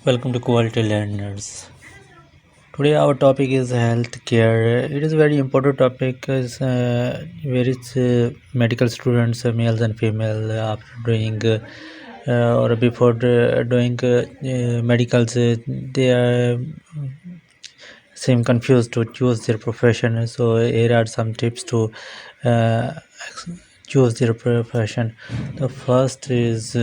Welcome to Quality Learners. Today our topic is healthcare. It is a very important topic because various medical students, males and female, after doing or before doing medicals, they are seem confused to choose their profession. So here are some tips to uh, choose their profession. The first is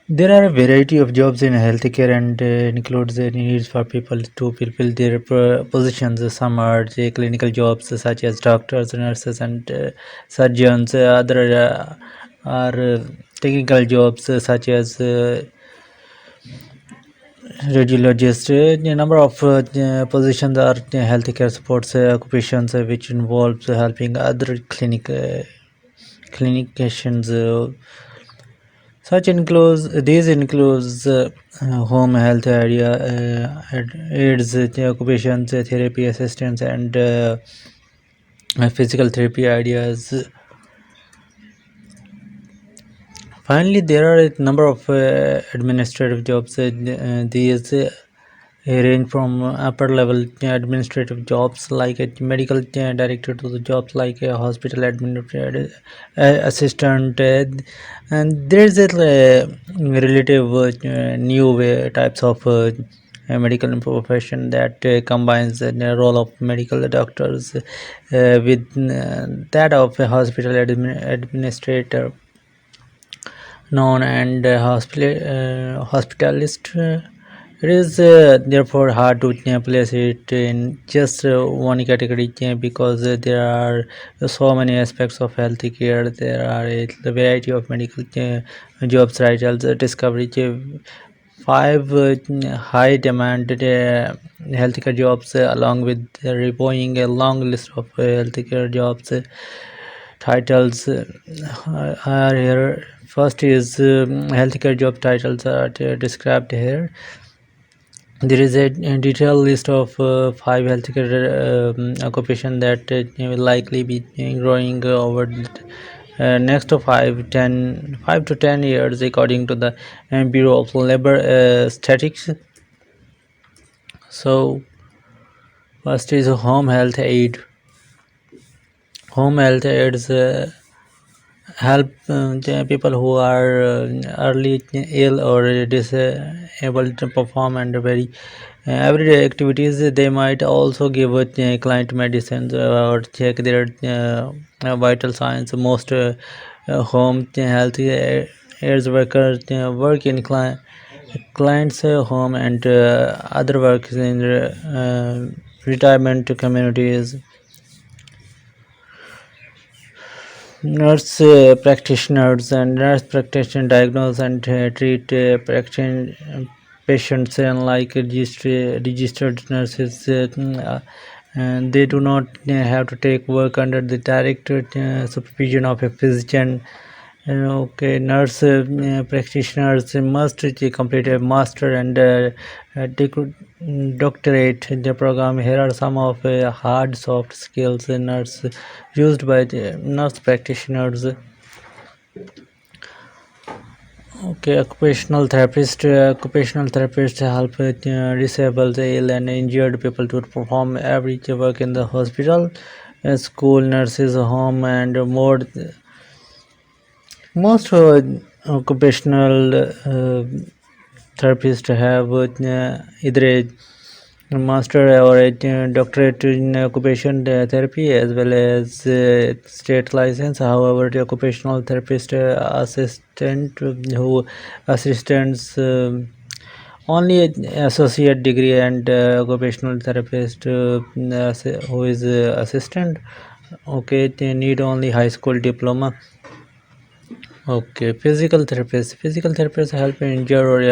there are a variety of jobs in healthcare and includes the needs for people to fulfill their positions. Some are the clinical jobs such as doctors, nurses, and surgeons. Other are technical jobs such as radiologists. A number of positions are healthcare supports occupations which involves helping other clinicians. These includes home health area, aids, occupations, therapy assistants, and physical therapy ideas. Finally, there are a number of administrative jobs. These range from upper level administrative jobs like a medical director to the jobs like a hospital administrator, assistant, and there is a relative new types of medical profession that combines the role of medical doctors with that of a hospital administrator known and hospitalist. It is therefore hard to place it in just one category because there are so many aspects of healthcare. There are a variety of medical job titles. Discovery five high demand healthcare jobs along with reviewing a long list of healthcare jobs titles are here. First is healthcare job titles are described here. There is a detailed list of 5 healthcare occupation that will likely be growing over next to 5 to 10 years according to the Bureau of Labor Statistics. So first is home health aid. Home health aids help people who are early ill or disabled to perform and very everyday activities. They might also give client medicines or check their vital signs. Most home health aids workers work in clients home and other works in retirement communities. Nurse practitioners and nurse practitioner diagnose and treat patients unlike registered nurses, and they do not have to take work under the direct supervision of a physician. Okay, nurse practitioners must complete a master and doctorate in the program. Here are some of hard soft skills nurse used by the nurse practitioners. Okay, occupational therapist. Occupational therapists help disabled, ill, and injured people to perform average work in the hospital, school, nurses, home, and more. Most occupational therapists have either a master or a doctorate in occupation therapy as well as state license. However, the occupational therapist assistants only associate degree, and occupational therapist who is assistant, okay, they need only high school diploma. Okay, physical therapists. Physical therapists help injured or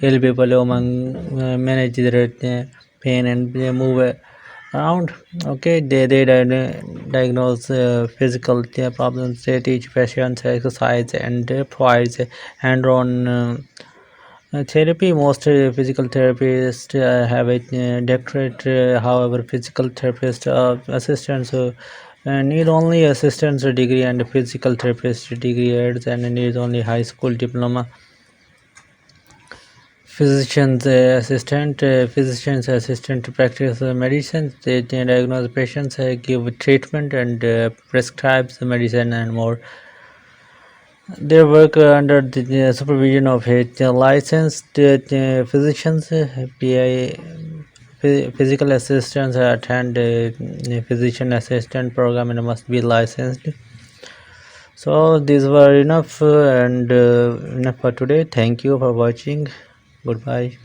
ill people among manage their pain and they move around. Okay, they diagnose physical problems. They teach patients exercise and provides hand-on therapy. Most physical therapists have a doctorate. However, physical therapist assistants need only assistant's degree and physical therapist degree aids and needs only high school diploma. physicians assistant to practice medicine. They diagnose patients, give treatment, and prescribe the medicine and more. They work under the supervision of a licensed physicians, physical assistants attend a physician assistant program and must be licensed. So these were enough and enough for today. Thank you for watching. Goodbye.